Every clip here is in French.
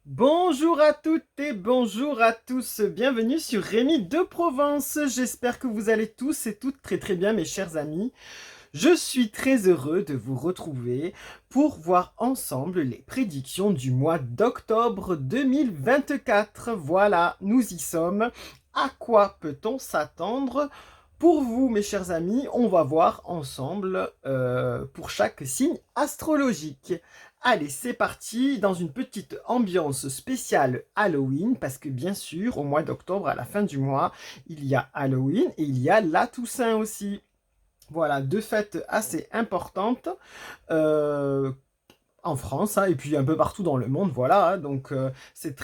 Bonjour à toutes et bonjour à tous, bienvenue sur Rémi de Provence. J'espère que vous allez tous et toutes très très bien mes chers amis. Je suis très heureux de vous retrouver pour voir ensemble les prédictions du mois d'octobre 2024. Voilà, nous y sommes. À quoi peut-on s'attendre? Pour vous, mes chers amis, on va voir ensemble pour chaque signe astrologique. Allez, c'est parti dans une petite ambiance spéciale Halloween, parce que bien sûr, au mois d'octobre, à la fin du mois, il y a Halloween et il y a la Toussaint aussi. Voilà, deux fêtes assez importantes euh, en France, hein, et puis un peu partout dans le monde, voilà. Donc c'est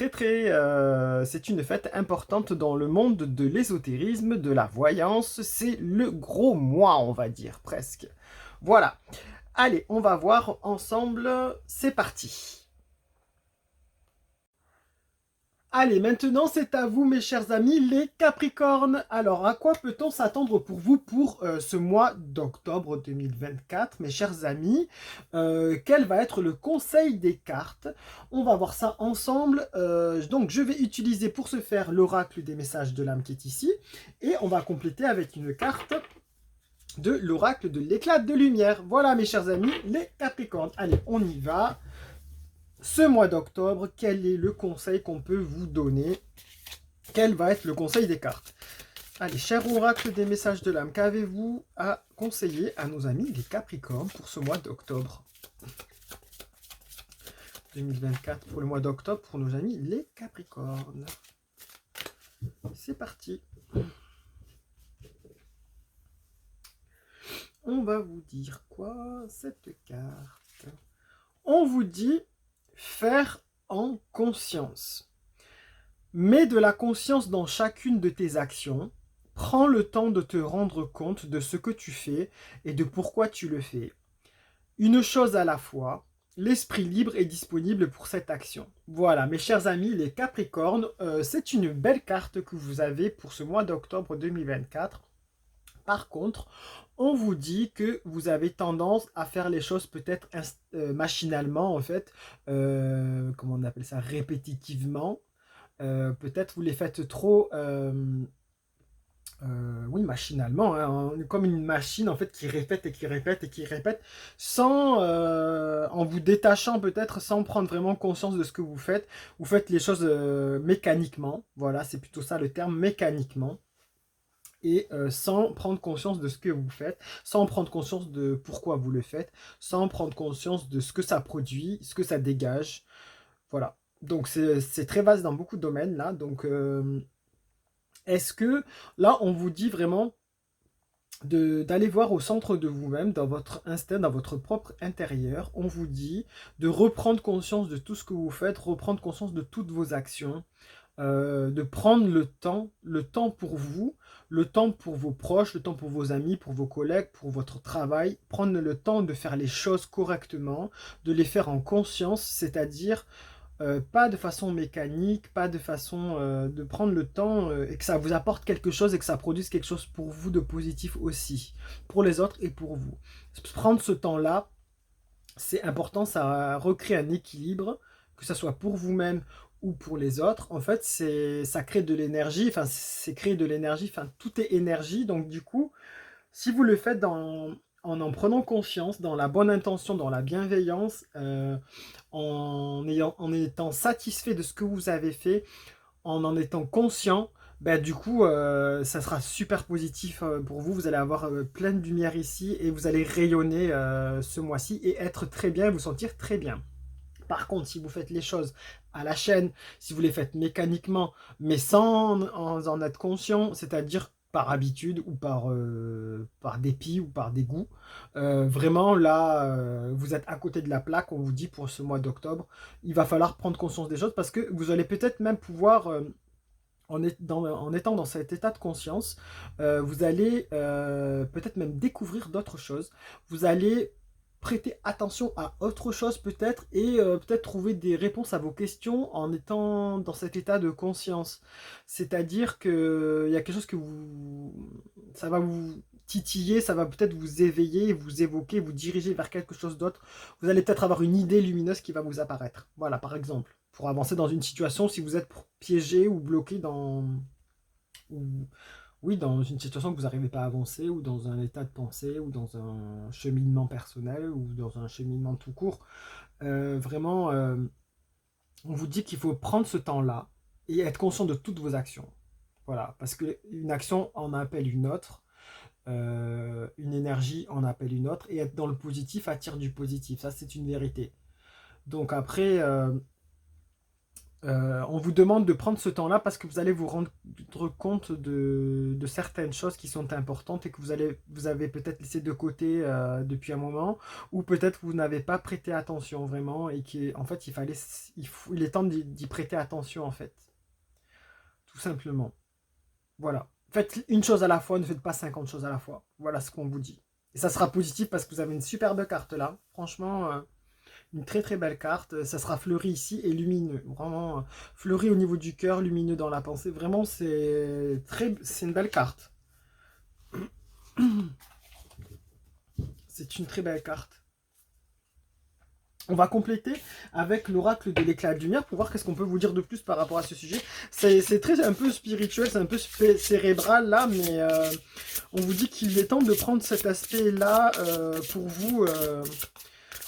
une fête importante dans le monde de l'ésotérisme, de la voyance. C'est le gros mois, on va dire presque. Voilà. Allez, on va voir ensemble. C'est parti. Allez, maintenant c'est à vous mes chers amis les Capricornes. Alors, à quoi peut-on s'attendre pour vous pour ce mois d'octobre 2024, mes chers amis? Quel va être le conseil des cartes? On va voir ça ensemble. Donc, je vais utiliser pour ce faire l'oracle des messages de l'âme qui est ici. Et on va compléter avec une carte de l'oracle de l'éclat de lumière. Voilà mes chers amis les Capricornes. Allez, on y va. Ce mois d'octobre, quel est le conseil qu'on peut vous donner? Quel va être le conseil des cartes? Allez, cher oracle des messages de l'âme, qu'avez-vous à conseiller à nos amis les Capricornes pour ce mois d'octobre 2024? Pour le mois d'octobre, pour nos amis les Capricornes. C'est parti. On va vous dire quoi, cette carte? On vous dit faire en conscience. Mets de la conscience dans chacune de tes actions. Prends le temps de te rendre compte de ce que tu fais et de pourquoi tu le fais. Une chose à la fois, l'esprit libre est disponible pour cette action. Voilà, mes chers amis, les Capricornes, c'est une belle carte que vous avez pour ce mois d'octobre 2024. Par contre, on vous dit que vous avez tendance à faire les choses peut-être machinalement, en fait, comment on appelle ça, répétitivement. Peut-être vous les faites trop, oui, machinalement, hein, comme une machine en fait qui répète et qui répète et qui répète, sans, en vous détachant peut-être, sans prendre vraiment conscience de ce que vous faites. Vous faites les choses mécaniquement, voilà, c'est plutôt ça le terme, mécaniquement. Et sans prendre conscience de ce que vous faites, sans prendre conscience de pourquoi vous le faites, sans prendre conscience de ce que ça produit, ce que ça dégage. Voilà. Donc c'est très vaste dans beaucoup de domaines là. Donc est-ce que là on vous dit vraiment d'aller voir au centre de vous-même, dans votre instinct, dans votre propre intérieur, on vous dit de reprendre conscience de tout ce que vous faites, reprendre conscience de toutes vos actions, de prendre le temps pour vous, le temps pour vos proches, le temps pour vos amis, pour vos collègues, pour votre travail, prendre le temps de faire les choses correctement, de les faire en conscience, c'est-à-dire pas de façon mécanique, pas de façon de prendre le temps et que ça vous apporte quelque chose et que ça produise quelque chose pour vous de positif aussi, pour les autres et pour vous. Prendre ce temps-là, c'est important, ça recrée un équilibre, que ce soit pour vous-même ou pour les autres. En fait, ça crée de l'énergie, enfin, c'est créer de l'énergie, enfin, tout est énergie. Donc, du coup, si vous le faites en prenant conscience, dans la bonne intention, dans la bienveillance, en étant satisfait de ce que vous avez fait, en étant conscient, ben, du coup, ça sera super positif pour vous. Vous allez avoir plein de lumière ici et vous allez rayonner ce mois-ci et être très bien, vous sentir très bien. Par contre, si vous faites les choses à la chaîne, si vous les faites mécaniquement, mais sans en être conscient, c'est-à-dire par habitude ou par dépit ou par dégoût, vraiment là, vous êtes à côté de la plaque, on vous dit pour ce mois d'octobre, il va falloir prendre conscience des choses parce que vous allez peut-être même pouvoir, en étant dans cet état de conscience, vous allez peut-être même découvrir d'autres choses. Vous allez prêter attention à autre chose peut-être et peut-être trouver des réponses à vos questions en étant dans cet état de conscience. C'est-à-dire que il y a quelque chose que vous, ça va vous titiller, ça va peut-être vous éveiller, vous évoquer, vous diriger vers quelque chose d'autre. Vous allez peut-être avoir une idée lumineuse qui va vous apparaître. Voilà, par exemple, pour avancer dans une situation, si vous êtes piégé ou bloqué dans... ou- oui, dans une situation que vous n'arrivez pas à avancer, ou dans un état de pensée, ou dans un cheminement personnel, ou dans un cheminement tout court. Vraiment, on vous dit qu'il faut prendre ce temps-là et être conscient de toutes vos actions. Voilà, parce qu'une action en appelle une autre, une énergie en appelle une autre, et être dans le positif attire du positif. Ça, c'est une vérité. Donc après, on vous demande de prendre ce temps-là parce que vous allez vous rendre compte de certaines choses qui sont importantes et que vous avez peut-être laissé de côté depuis un moment, ou peut-être vous n'avez pas prêté attention vraiment et qu'en fait il est temps d'y prêter attention en fait, tout simplement. Voilà. Faites une chose à la fois, ne faites pas 50 choses à la fois. Voilà ce qu'on vous dit. Et ça sera positif parce que vous avez une superbe carte là. Franchement, une très très belle carte. Ça sera fleuri ici et lumineux. Vraiment fleuri au niveau du cœur, lumineux dans la pensée. Vraiment, c'est une belle carte. C'est une très belle carte. On va compléter avec l'oracle de l'éclat de lumière pour voir qu'est-ce qu'on peut vous dire de plus par rapport à ce sujet. C'est très un peu spirituel, c'est un peu cérébral là, mais on vous dit qu'il est temps de prendre cet aspect-là pour vous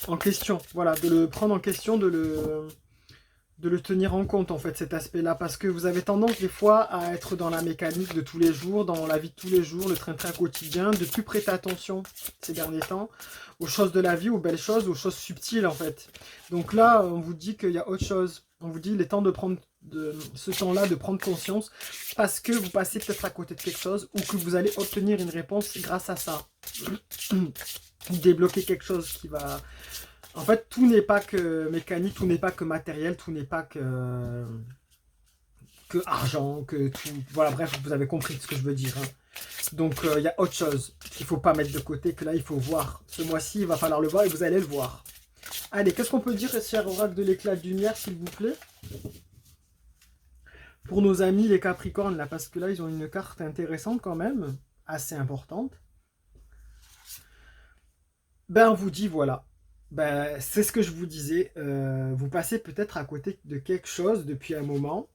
en question. Voilà, de le prendre en question, de le tenir en compte en fait, cet aspect-là, parce que vous avez tendance des fois à être dans la mécanique de tous les jours, dans la vie de tous les jours, le train-train quotidien, de plus prêter attention ces derniers temps aux choses de la vie, aux belles choses, aux choses subtiles en fait. Donc là, on vous dit qu'il y a autre chose. On vous dit il est temps de prendre ce temps-là, de prendre conscience, parce que vous passez peut-être à côté de quelque chose, ou que vous allez obtenir une réponse grâce à ça. Débloquer quelque chose qui va... En fait, tout n'est pas que mécanique, tout n'est pas que matériel, tout n'est pas que argent, que tout... Voilà, bref, vous avez compris ce que je veux dire. Hein. Donc, il y a autre chose qu'il ne faut pas mettre de côté, que là, il faut voir. Ce mois-ci, il va falloir le voir et vous allez le voir. Allez, qu'est-ce qu'on peut dire, cher oracle de l'éclat de lumière, s'il vous plaît? Pour nos amis, les Capricornes, là, parce que là, ils ont une carte intéressante quand même, assez importante. Ben, on vous dit, voilà. Ben, c'est ce que je vous disais. Vous passez peut-être à côté de quelque chose depuis un moment.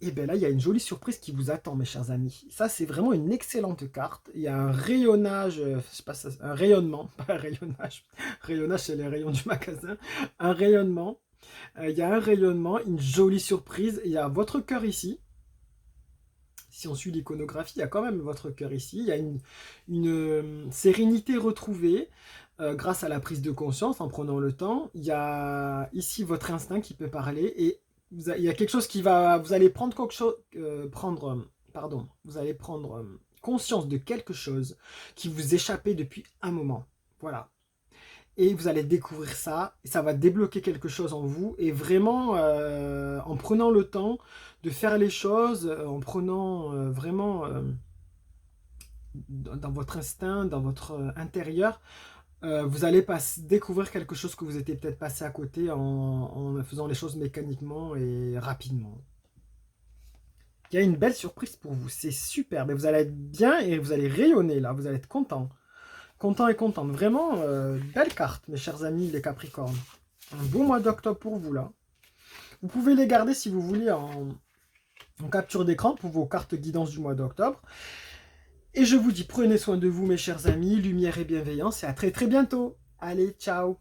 Et bien là, il y a une jolie surprise qui vous attend, mes chers amis. Ça, c'est vraiment une excellente carte. Il y a un rayonnage, je sais pas, un rayonnement, pas un rayonnage. Rayonnage, c'est les rayons du magasin. Un rayonnement. Il y a un rayonnement, une jolie surprise. Il y a votre cœur ici. Si on suit l'iconographie, il y a quand même votre cœur ici. Il y a une sérénité retrouvée grâce à la prise de conscience en prenant le temps. Il y a ici votre instinct qui peut parler et il y a quelque chose qui va... Vous allez prendre quelque chose... vous allez prendre conscience de quelque chose qui vous échappait depuis un moment. Voilà. Et vous allez découvrir ça, et ça va débloquer quelque chose en vous, et vraiment, en prenant le temps de faire les choses, en prenant vraiment dans votre instinct, dans votre intérieur, vous allez découvrir quelque chose que vous étiez peut-être passé à côté en faisant les choses mécaniquement et rapidement. Il y a une belle surprise pour vous, c'est super, mais vous allez être bien et vous allez rayonner là, vous allez être content. Content et contente. Vraiment, belle carte, mes chers amis, les Capricornes. Un beau mois d'octobre pour vous, là. Vous pouvez les garder, si vous voulez, en capture d'écran pour vos cartes guidance du mois d'octobre. Et je vous dis, prenez soin de vous, mes chers amis. Lumière et bienveillance. Et à très très bientôt. Allez, ciao.